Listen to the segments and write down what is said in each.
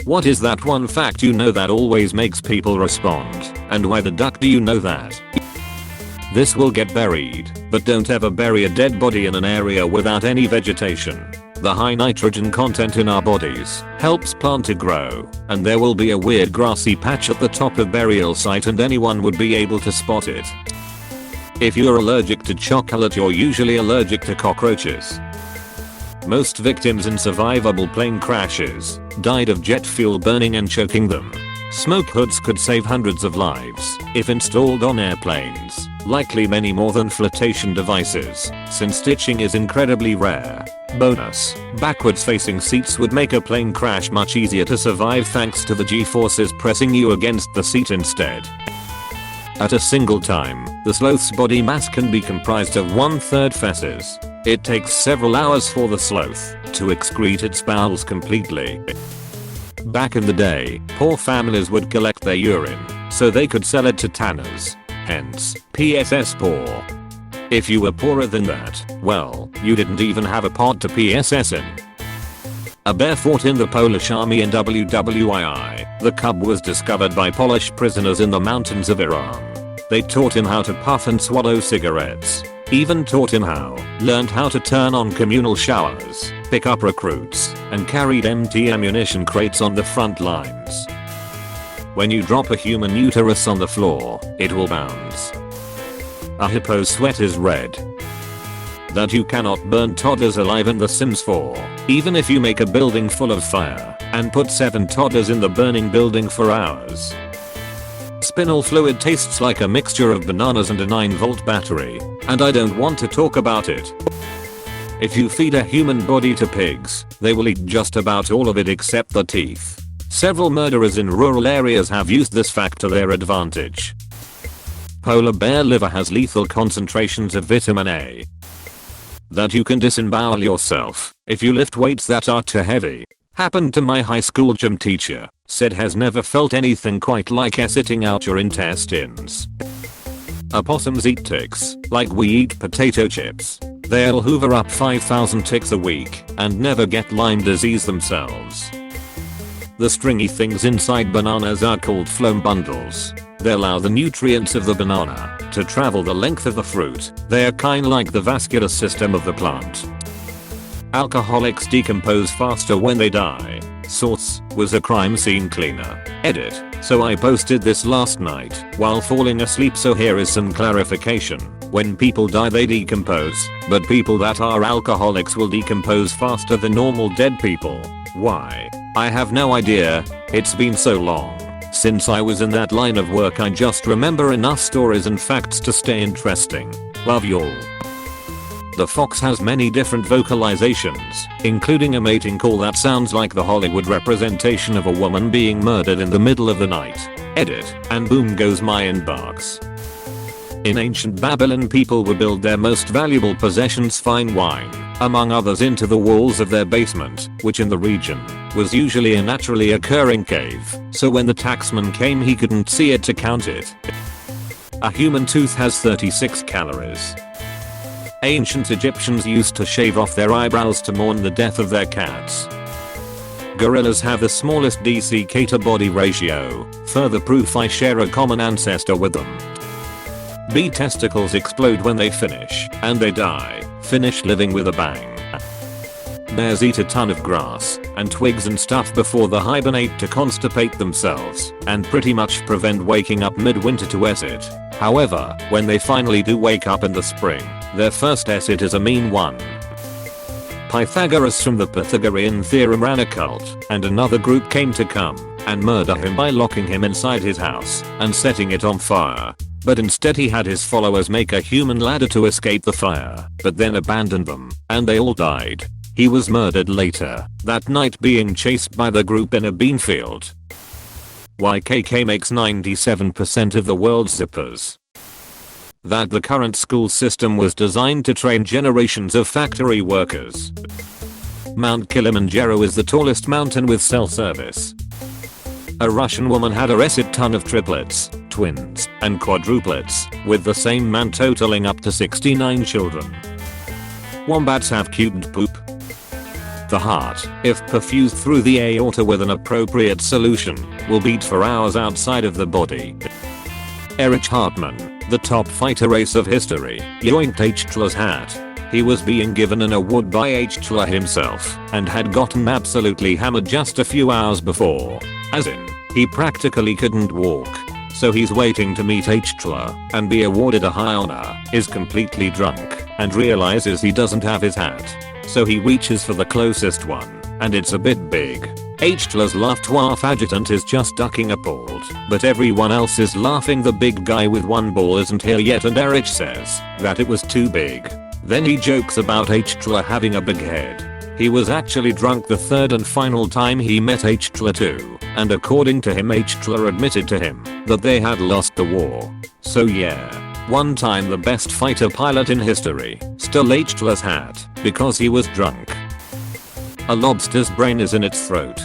What is that one fact you know that always makes people respond? And why the duck do you know that? This will get buried, but don't ever bury a dead body in an area without any vegetation. The high nitrogen content in our bodies helps plant to grow, and there will be a weird grassy patch at the top of burial site and anyone would be able to spot it. If you're allergic to chocolate, you're usually allergic to cockroaches. Most victims in survivable plane crashes died of jet fuel burning and choking them. Smoke hoods could save hundreds of lives if installed on airplanes, likely many more than flotation devices, since stitching is incredibly rare. Bonus: backwards facing seats would make a plane crash much easier to survive thanks to the G-forces pressing you against the seat instead. At a single time, the sloth's body mass can be comprised of 1/3 feces. It takes several hours for the sloth to excrete its bowels completely. Back in the day, poor families would collect their urine so they could sell it to tanners. Hence, PSS poor. If you were poorer than that, well, you didn't even have a pod to PSS in. A bear fought in the Polish army in WWII. The cub was discovered by Polish prisoners in the mountains of Iran. They taught him how to puff and swallow cigarettes. Even taught him learned how to turn on communal showers, pick up recruits, and carried empty ammunition crates on the front lines. When you drop a human uterus on the floor, it will bounce. A hippo's sweat is red. That you cannot burn toddlers alive in The Sims 4, even if you make a building full of fire and put 7 toddlers in the burning building for hours. Spinal fluid tastes like a mixture of bananas and a 9-volt battery, and I don't want to talk about it. If you feed a human body to pigs, they will eat just about all of it except the teeth. Several murderers in rural areas have used this fact to their advantage. Polar bear liver has lethal concentrations of vitamin A. That you can disembowel yourself if you lift weights that are too heavy. Happened to my high school gym teacher. Said has never felt anything quite like sitting out your intestines. Opossums eat ticks like we eat potato chips. They'll hoover up 5,000 ticks a week and never get Lyme disease themselves. The stringy things inside bananas are called phloem bundles. They allow the nutrients of the banana to travel the length of the fruit. They are kinda like the vascular system of the plant. Alcoholics decompose faster when they die. Source was a crime scene cleaner. Edit. So I posted this last night while falling asleep, so here is some clarification. When people die they decompose, but people that are alcoholics will decompose faster than normal dead people. Why? I have no idea. It's been so long since I was in that line of work, I just remember enough stories and facts to stay interesting. Love y'all. The fox has many different vocalizations, including a mating call that sounds like the Hollywood representation of a woman being murdered in the middle of the night. Edit. And boom goes my inbox. In ancient Babylon, people would build their most valuable possessions, fine wine, among others, into the walls of their basement, which in the region was usually a naturally occurring cave, so when the taxman came he couldn't see it to count it. A human tooth has 36 calories. Ancient Egyptians used to shave off their eyebrows to mourn the death of their cats. Gorillas have the smallest DCK to body ratio, further proof I share a common ancestor with them. Bee testicles explode when they finish, and they die, finish living with a bang. Bears eat a ton of grass and twigs and stuff before they hibernate to constipate themselves and pretty much prevent waking up midwinter to exit. However, when they finally do wake up in the spring, their first exit is a mean one. Pythagoras from the Pythagorean theorem ran a cult, and another group came to come and murder him by locking him inside his house and setting it on fire. But instead he had his followers make a human ladder to escape the fire, but then abandoned them, and they all died. He was murdered later that night, being chased by the group in a bean field. YKK makes 97% of the world's zippers. That the current school system was designed to train generations of factory workers. Mount Kilimanjaro is the tallest mountain with cell service. A Russian woman had arrested ton of triplets, twins, and quadruplets, with the same man totaling up to 69 children. Wombats have cubed poop. The heart, if perfused through the aorta with an appropriate solution, will beat for hours outside of the body. Erich Hartmann, the top fighter ace of history, yoinked Hitler's hat. He was being given an award by Hitler himself and had gotten absolutely hammered just a few hours before. As in, he practically couldn't walk. So he's waiting to meet Hitler and be awarded a high honor, is completely drunk, and realizes he doesn't have his hat. So he reaches for the closest one, and it's a bit big. Hitler's Luftwaffe adjutant is just ducking appalled, but everyone else is laughing. The big guy with one ball isn't here yet, and Erich says that it was too big. Then he jokes about Hitler having a big head. He was actually drunk the third and final time he met Hitler too, and according to him Hitler admitted to him that they had lost the war. So yeah. One time the best fighter pilot in history stole Hitler's hat because he was drunk. A lobster's brain is in its throat.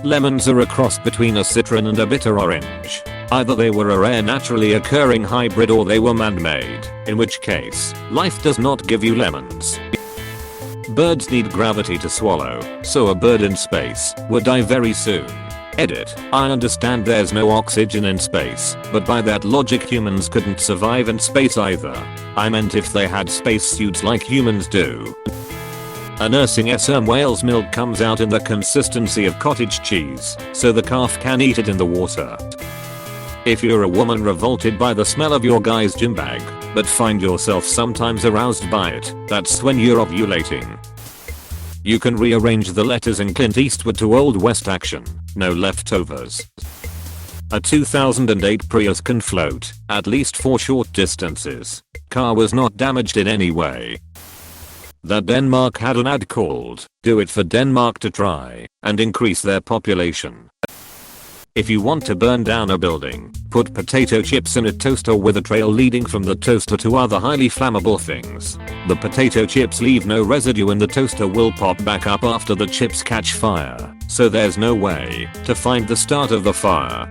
Lemons are a cross between a citron and a bitter orange. Either they were a rare naturally occurring hybrid or they were man-made, in which case, life does not give you lemons. Birds need gravity to swallow, so a bird in space would die very soon. Edit. I understand there's no oxygen in space, but by that logic humans couldn't survive in space either. I meant if they had spacesuits like humans do. A nursing whale's milk comes out in the consistency of cottage cheese, so the calf can eat it in the water. If you're a woman revolted by the smell of your guy's gym bag, but find yourself sometimes aroused by it, that's when you're ovulating. You can rearrange the letters in Clint Eastwood to Old West action. No leftovers. A 2008 Prius can float, at least for short distances. Car was not damaged in any way. That Denmark had an ad called, "Do it for Denmark to try and increase their population." If you want to burn down a building, put potato chips in a toaster with a trail leading from the toaster to other highly flammable things. The potato chips leave no residue and the toaster will pop back up after the chips catch fire, so there's no way to find the start of the fire.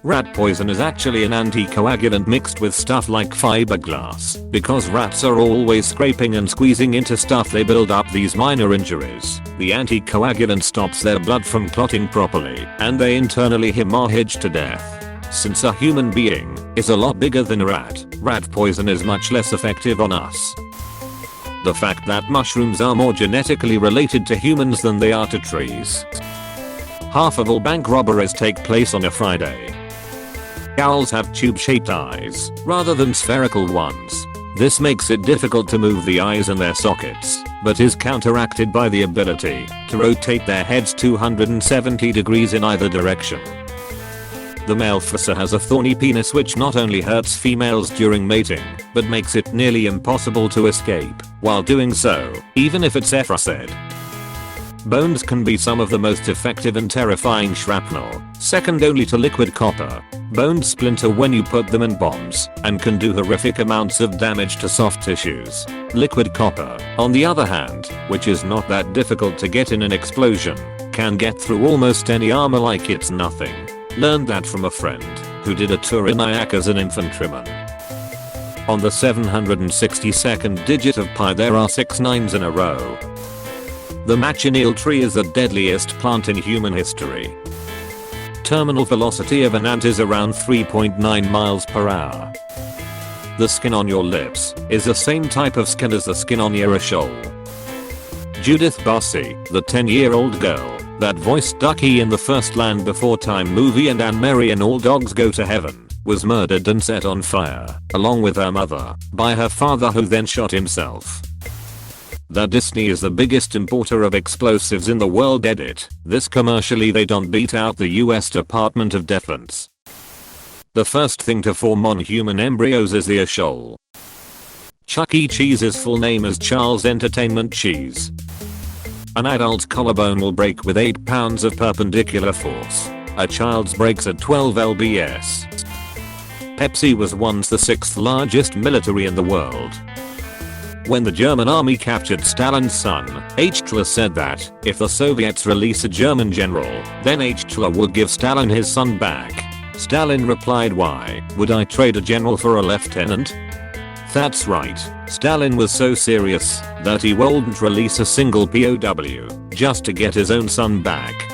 Rat poison is actually an anticoagulant mixed with stuff like fiberglass. Because rats are always scraping and squeezing into stuff, they build up these minor injuries. The anticoagulant stops their blood from clotting properly, and they internally hemorrhage to death. Since a human being is a lot bigger than a rat poison is much less effective on us. The fact that mushrooms are more genetically related to humans than they are to trees. Half of all bank robberies take place on a Friday. Owls have tube-shaped eyes, rather than spherical ones. This makes it difficult to move the eyes in their sockets, but is counteracted by the ability to rotate their heads 270 degrees in either direction. The male fossa has a thorny penis which not only hurts females during mating, but makes it nearly impossible to escape while doing so, even if it's effaced. Bones can be some of the most effective and terrifying shrapnel, second only to liquid copper. Bones splinter when you put them in bombs, and can do horrific amounts of damage to soft tissues. Liquid copper, on the other hand, which is not that difficult to get in an explosion, can get through almost any armor like it's nothing. Learned that from a friend, who did a tour in Iraq as an infantryman. On the 762nd digit of pi there are 6 9s in a row. The machineal tree is the deadliest plant in human history. Terminal velocity of an ant is around 3.9 miles per hour. The skin on your lips is the same type of skin as the skin on your shoal. Judith Bussey, the 10-year-old girl that voiced Ducky in the first Land Before Time movie and Anne Mary in All Dogs Go to Heaven, was murdered and set on fire, along with her mother, by her father who then shot himself. That Disney is the biggest importer of explosives in the world. Edit. This commercially they don't beat out the US Department of Defense. The first thing to form on human embryos is the shoal. Chuck E. Cheese's full name is Charles Entertainment Cheese. An adult's collarbone will break with 8 pounds of perpendicular force. A child's breaks at 12 lbs. Pepsi was once the 6th largest military in the world. When the German army captured Stalin's son, Hitler said that if the Soviets release a German general, then Hitler would give Stalin his son back. Stalin replied, "Why would I trade a general for a lieutenant?" That's right, Stalin was so serious that he wouldn't release a single POW just to get his own son back.